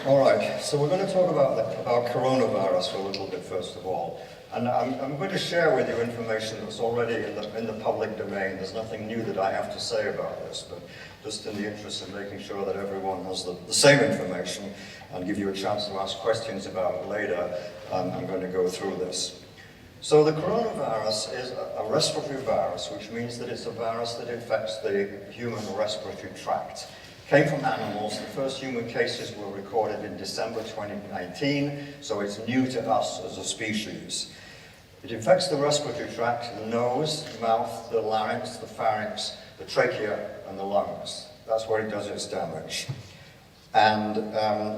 All right, so we're going to talk about coronavirus for a little bit first of all. And I'm going to share with you information that's already in the public domain. There's nothing new that I have to say about this, but just in the interest of making sure that everyone has the same information and give you a chance to ask questions about it later, I'm going to go through this. So the coronavirus is a respiratory virus, which means that it's a virus that infects the human respiratory tract. Came from animals. The first human cases were recorded in December 2019, so it's new to us as a species. It infects the respiratory tract, the nose, the mouth, the larynx, the pharynx, the trachea, and the lungs. That's where it does its damage. And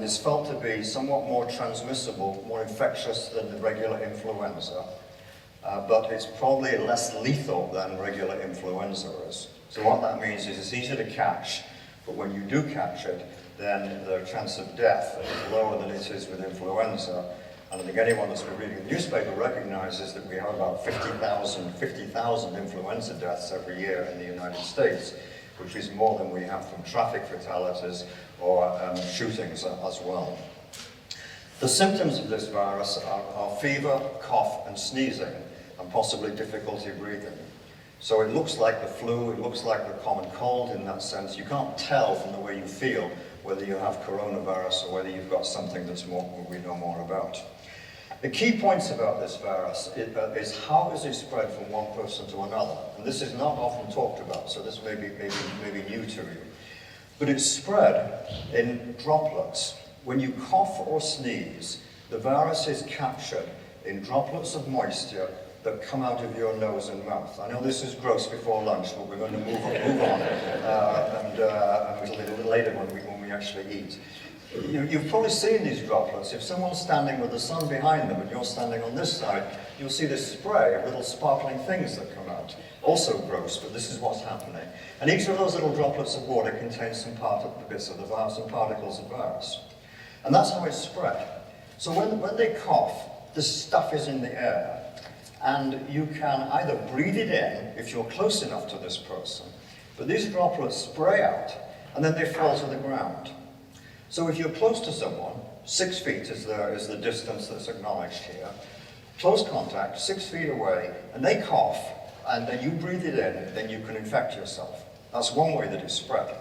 is felt to be somewhat more transmissible, more infectious than the regular influenza, but it's probably less lethal than regular influenza is. So what that means is it's easy to catch, but when you do catch it, then the chance of death is lower than it is with influenza. And I think anyone that's been reading the newspaper recognizes that we have about 50,000 influenza deaths every year in the United States, which is more than we have from traffic fatalities or shootings as well. The symptoms of this virus are fever, cough, and sneezing, and possibly difficulty breathing. So it looks like the flu, it looks like the common cold in that sense. You can't tell from the way you feel whether you have coronavirus or whether you've got something that's we know more about. The key points about this virus is how is it spread from one person to another. And this is not often talked about, so this may be new to you. But it's spread in droplets. When you cough or sneeze, the virus is captured in droplets of moisture that come out of your nose and mouth. I know this is gross before lunch, but we're going to move on and a little bit later when we actually eat. You've probably seen these droplets. If someone's standing with the sun behind them and you're standing on this side, you'll see this spray of little sparkling things that come out. Also gross, but this is what's happening. And each of those little droplets of water contains some bits of the virus, some particles of virus. And that's how it's spread. So when they cough, this stuff is in the air. And you can either breathe it in if you're close enough to this person, but these droplets spray out and then they fall to the ground. So if you're close to someone, 6 feet is the distance that's acknowledged here, close contact, 6 feet away, and they cough, and then you breathe it in, then you can infect yourself. That's one way that it's spread.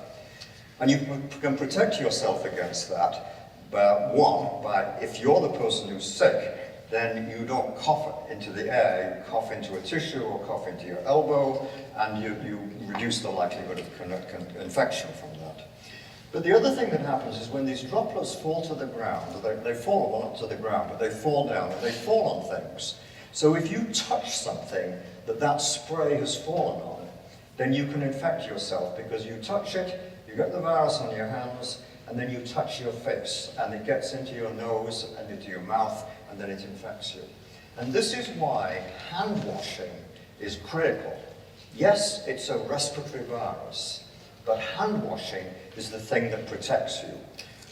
And you can protect yourself against that, by if you're the person who's sick, then you don't cough into the air, you cough into a tissue or cough into your elbow, and you reduce the likelihood of infection from that. But the other thing that happens is when these droplets fall to the ground, they fall, well, not to the ground, but they fall down, and they fall on things. So if you touch something that spray has fallen on, then you can infect yourself because you touch it, you get the virus on your hands, and then you touch your face, and it gets into your nose and into your mouth, and then it infects you. And this is why hand washing is critical. Yes, it's a respiratory virus, but hand washing is the thing that protects you.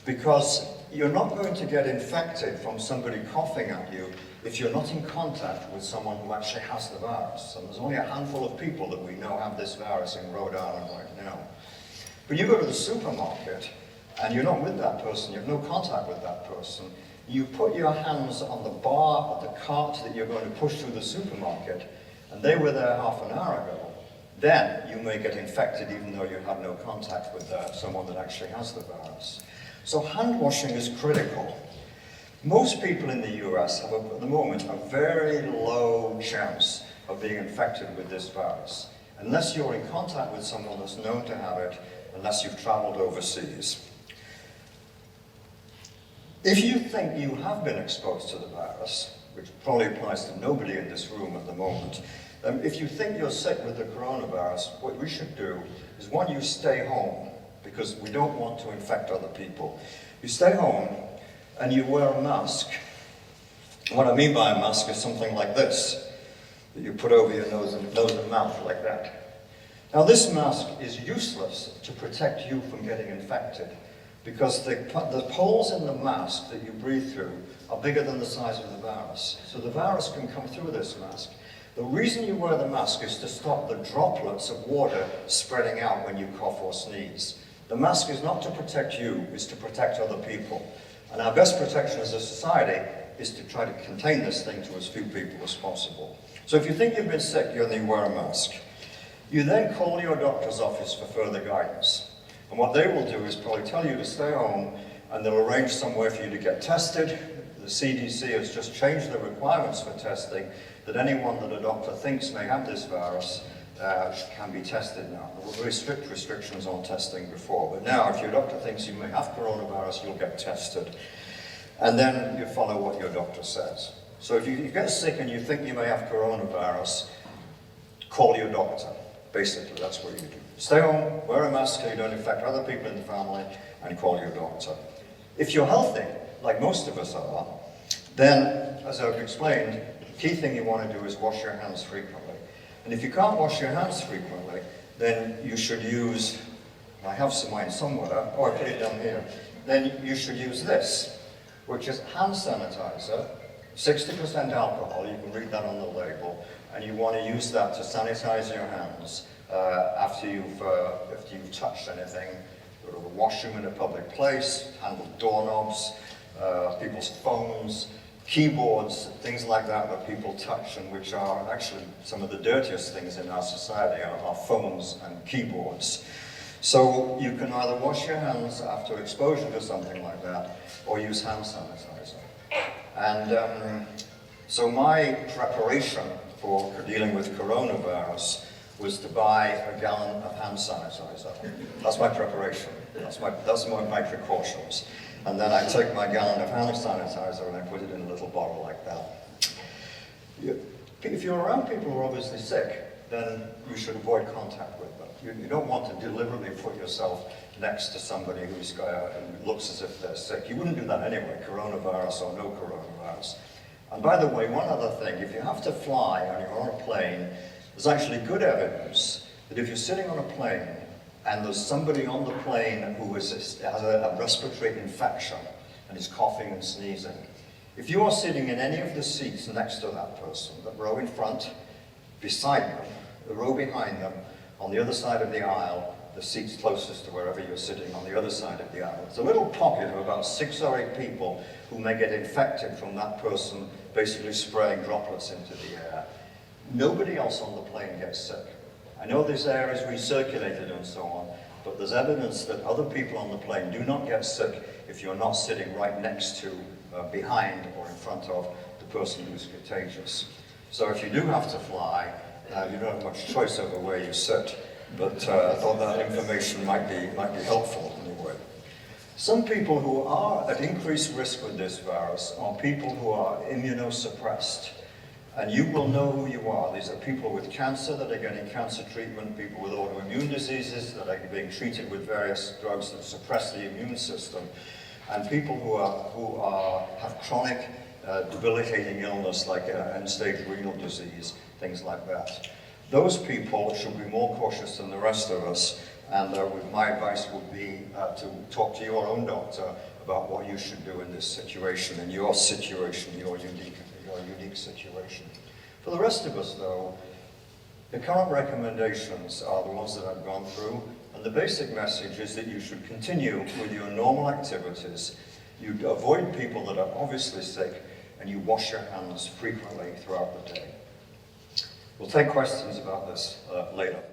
Because you're not going to get infected from somebody coughing at you if you're not in contact with someone who actually has the virus. And there's only a handful of people that we know have this virus in Rhode Island right now. But you go to the supermarket, and you're not with that person, you have no contact with that person, you put your hands on the bar of the cart that you're going to push through the supermarket, and they were there half an hour ago, then you may get infected even though you have no contact with someone that actually has the virus. So hand washing is critical. Most people in the US have, at the moment, a very low chance of being infected with this virus, unless you're in contact with someone that's known to have it, unless you've traveled overseas. If you think you have been exposed to the virus, which probably applies to nobody in this room at the moment, if you think you're sick with the coronavirus, what we should do is, one, you stay home, because we don't want to infect other people. You stay home and you wear a mask. What I mean by a mask is something like this, that you put over your nose and mouth like that. Now this mask is useless to protect you from getting infected, because the holes in the mask that you breathe through are bigger than the size of the virus. So the virus can come through this mask. The reason you wear the mask is to stop the droplets of water spreading out when you cough or sneeze. The mask is not to protect you, it's to protect other people. And our best protection as a society is to try to contain this thing to as few people as possible. So if you think you've been sick, you wear a mask. You then call your doctor's office for further guidance. And what they will do is probably tell you to stay home, and they'll arrange somewhere for you to get tested. The CDC has just changed the requirements for testing, that anyone that a doctor thinks may have this virus can be tested now. There were very strict restrictions on testing before, but now if your doctor thinks you may have coronavirus, you'll get tested. And then you follow what your doctor says. So if you get sick and you think you may have coronavirus, call your doctor. Basically, that's what you do. Stay home, wear a mask so you don't infect other people in the family, and call your doctor. If you're healthy, like most of us are, then, as I've explained, the key thing you want to do is wash your hands frequently. And if you can't wash your hands frequently, then you should use, I have some mine somewhere, I put it down here, then you should use this, which is hand sanitizer, 60% alcohol, you can read that on the label, and you want to use that to sanitize your hands after you've touched anything. Go to the washroom in a public place, handle doorknobs, people's phones, keyboards, things like that people touch, and which are actually some of the dirtiest things in our society are phones and keyboards. So you can either wash your hands after exposure to something like that, or use hand sanitizer. And so my preparation for dealing with coronavirus was to buy a gallon of hand sanitizer. That's my preparation. That's my precautions. And then I take my gallon of hand sanitizer and I put it in a little bottle like that. If you're around people who are obviously sick, then you should avoid contact with them. You don't want to deliberately put yourself next to somebody who looks as if they're sick. You wouldn't do that anyway, coronavirus or no coronavirus. And by the way, one other thing, if you have to fly and you're on a plane, there's actually good evidence that if you're sitting on a plane and there's somebody on the plane who has a respiratory infection and is coughing and sneezing, if you are sitting in any of the seats next to that person, the row in front, beside them, the row behind them, on the other side of the aisle, the seats closest to wherever you're sitting on the other side of the aisle, it's a little pocket of about 6 or 8 people who may get infected from that person basically spraying droplets into the air. Nobody else on the plane gets sick. I know this air is recirculated and so on, but there's evidence that other people on the plane do not get sick if you're not sitting right next to, behind, or in front of the person who's contagious. So if you do have to fly, you don't have much choice over where you sit, but I thought that information might be helpful anyway. Some people who are at increased risk with this virus are people who are immunosuppressed. And you will know who you are. These are people with cancer that are getting cancer treatment, people with autoimmune diseases that are being treated with various drugs that suppress the immune system, and people who have chronic debilitating illness like end-stage renal disease, things like that. Those people should be more cautious than the rest of us, and my advice would be to talk to your own doctor about what you should do in this situation, your unique situation. For the rest of us, though, the current recommendations are the ones that I've gone through, and the basic message is that you should continue with your normal activities, you avoid people that are obviously sick, and you wash your hands frequently throughout the day. We'll take questions about this later.